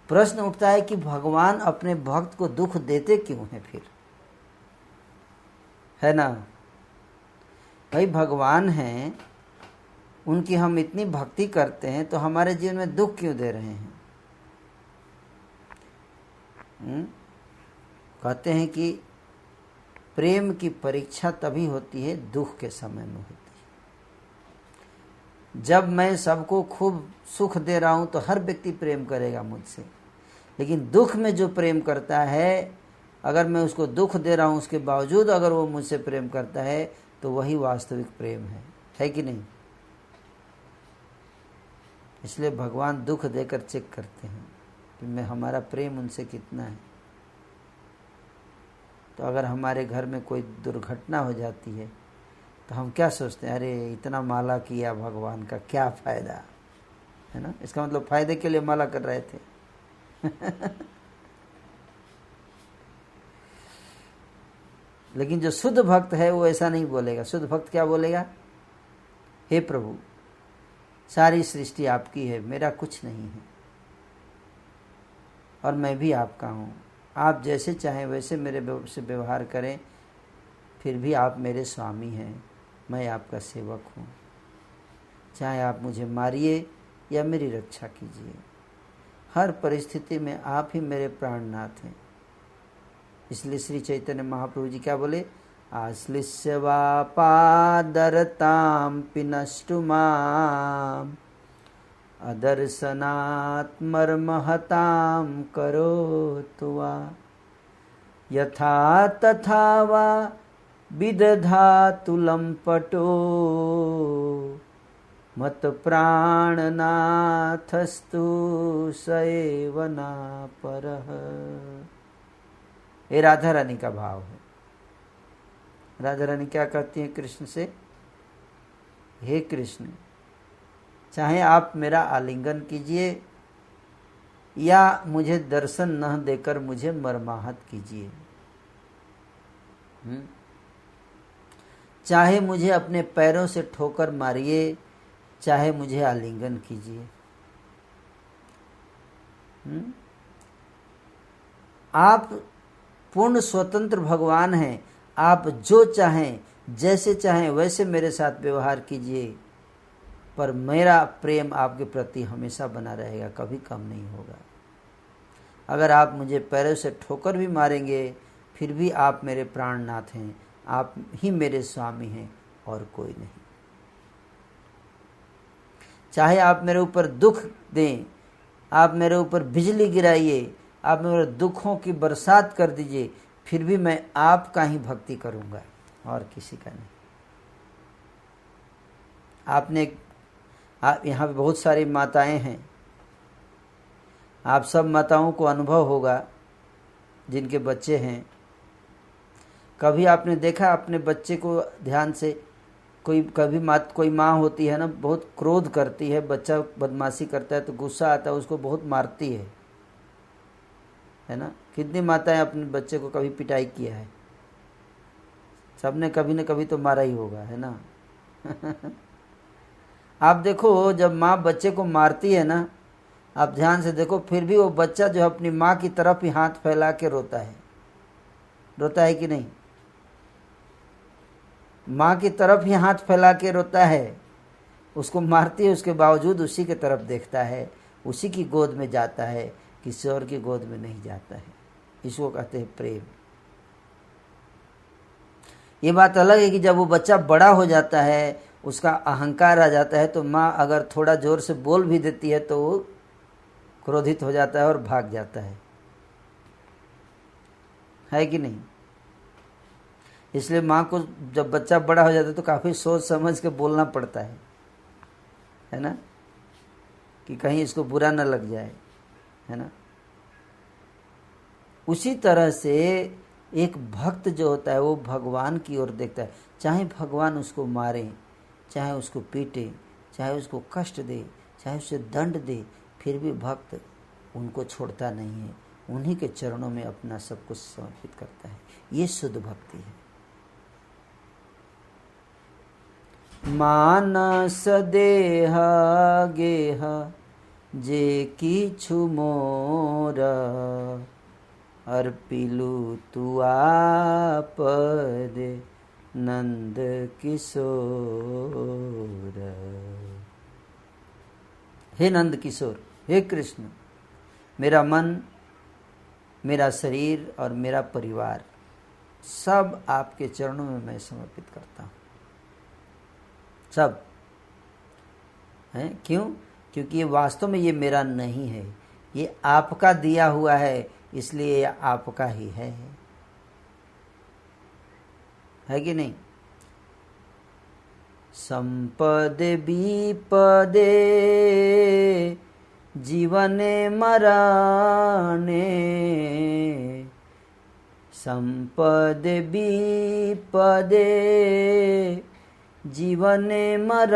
प्रश्न उठता है कि भगवान अपने भक्त को दुख देते क्यों हैं फिर, है ना। भाई भगवान हैं, उनकी हम इतनी भक्ति करते हैं तो हमारे जीवन में दुख क्यों दे रहे हैं। कहते हैं कि प्रेम की परीक्षा तभी होती है दुख के समय में होती है। जब मैं सबको खूब सुख दे रहा हूं तो हर व्यक्ति प्रेम करेगा मुझसे, लेकिन दुख में जो प्रेम करता है, अगर मैं उसको दुख दे रहा हूं उसके बावजूद अगर वो मुझसे प्रेम करता है तो वही वास्तविक प्रेम है कि नहीं। इसलिए भगवान दुख देकर चेक करते हैं कि मैं हमारा प्रेम उनसे कितना है। तो अगर हमारे घर में कोई दुर्घटना हो जाती है तो हम क्या सोचते हैं, अरे इतना माला किया भगवान का क्या फायदा, है ना। इसका मतलब फायदे के लिए माला कर रहे थे। लेकिन जो शुद्ध भक्त है वो ऐसा नहीं बोलेगा। शुद्ध भक्त क्या बोलेगा, हे प्रभु सारी सृष्टि आपकी है, मेरा कुछ नहीं है और मैं भी आपका हूँ। आप जैसे चाहें वैसे मेरे से व्यवहार करें, फिर भी आप मेरे स्वामी हैं, मैं आपका सेवक हूँ। चाहे आप मुझे मारिए या मेरी रक्षा कीजिए, हर परिस्थिति में आप ही मेरे प्राणनाथ हैं। इसलिए श्री चैतन्य महाप्रभु जी क्या बोले, आश्लिष्य वा पादरताम पिनष्टुमाम अदर्शनात् मर्महतां करोतु वा यथा तथा वा विदधातु लम्पटो मत प्राणनाथस्तु स एव न परः। ये राधा रानी का भाव है। राधा रानी क्या कहती हैं कृष्ण से, हे कृष्ण चाहे आप मेरा आलिंगन कीजिए या मुझे दर्शन न देकर मुझे मर्माहत कीजिए, चाहे मुझे अपने पैरों से ठोकर मारिए, चाहे मुझे आलिंगन कीजिए। आप पूर्ण स्वतंत्र भगवान हैं, आप जो चाहें जैसे चाहें वैसे मेरे साथ व्यवहार कीजिए, पर मेरा प्रेम आपके प्रति हमेशा बना रहेगा, कभी कम नहीं होगा। अगर आप मुझे पैरों से ठोकर भी मारेंगे फिर भी आप मेरे प्राणनाथ हैं, आप ही मेरे स्वामी हैं और कोई नहीं। चाहे आप मेरे ऊपर दुख दें, आप मेरे ऊपर बिजली गिराइए, आप मेरे दुखों की बरसात कर दीजिए, फिर भी मैं आपका ही भक्ति करूंगा और किसी का नहीं। आप यहाँ पे बहुत सारी माताएं हैं, आप सब माताओं को अनुभव होगा जिनके बच्चे हैं। कभी आपने देखा अपने बच्चे को ध्यान से, कोई माँ होती है ना, बहुत क्रोध करती है, बच्चा बदमाशी करता है तो गुस्सा आता है, उसको बहुत मारती है ना। कितनी माताएं अपने बच्चे को कभी पिटाई किया है, सबने कभी न कभी तो मारा ही होगा, है ना। आप देखो जब माँ बच्चे को मारती है ना, आप ध्यान से देखो, फिर भी वो बच्चा जो अपनी माँ की तरफ ही हाथ फैला के रोता है कि नहीं। माँ की तरफ ही हाथ फैला के रोता है, उसको मारती है उसके बावजूद उसी की तरफ देखता है, उसी की गोद में जाता है, किसी और की गोद में नहीं जाता है। इसको कहते हैं प्रेम। ये बात अलग है कि जब वो बच्चा बड़ा हो जाता है, उसका अहंकार आ जाता है, तो माँ अगर थोड़ा जोर से बोल भी देती है तो वो क्रोधित हो जाता है और भाग जाता है कि नहीं। इसलिए माँ को जब बच्चा बड़ा हो जाता है तो काफ़ी सोच समझ के बोलना पड़ता है ना, कि कहीं इसको बुरा न लग जाए, है ना। उसी तरह से एक भक्त जो होता है वो भगवान की ओर देखता है। चाहे भगवान उसको मारे, चाहे उसको पीटे, चाहे उसको कष्ट दे, चाहे उसे दंड दे, फिर भी भक्त उनको छोड़ता नहीं है, उन्हीं के चरणों में अपना सब कुछ समर्पित करता है। ये शुद्ध भक्ति है। मानस देह गेह जे किछु मोर अर्पिलु तू आपदे नंद किशोर। हे नंद किशोर, हे कृष्ण, मेरा मन, मेरा शरीर और मेरा परिवार सब आपके चरणों में मैं समर्पित करता हूँ। सब है, क्यों? क्योंकि ये वास्तव में ये मेरा नहीं है, ये आपका दिया हुआ है, इसलिए ये आपका ही है कि नहीं? संपदे विपदे जीवने मरणे, संपदे विपदे जीवने मरणे,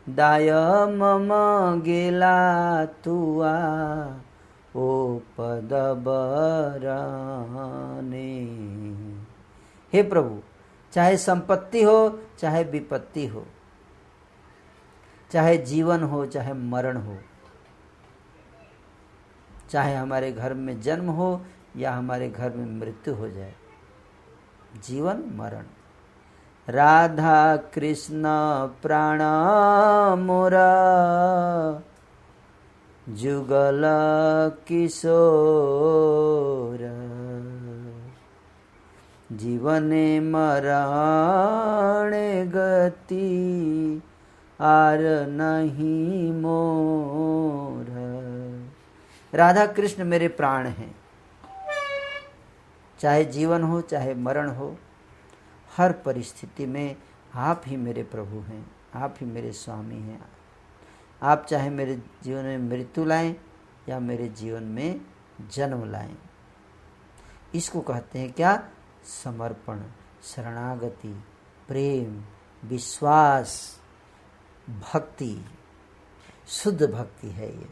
दाय मम गेला तुआ ओ पद बरने। हे प्रभु, चाहे संपत्ति हो चाहे विपत्ति हो, चाहे जीवन हो चाहे मरण हो, चाहे हमारे घर में जन्म हो या हमारे घर में मृत्यु हो जाए, जीवन मरण, राधा कृष्ण प्राण मोरा जुगल किशोर, जीवने मरणे गति आर नहीं मोर। राधा कृष्ण मेरे प्राण हैं, चाहे जीवन हो चाहे मरण हो, हर परिस्थिति में आप ही मेरे प्रभु हैं, आप ही मेरे स्वामी हैं। आप चाहे मेरे जीवन में मृत्यु लाएं या मेरे जीवन में जन्म लाएं। इसको कहते हैं क्या? समर्पण, शरणागति, प्रेम, विश्वास, भक्ति, शुद्ध भक्ति है ये।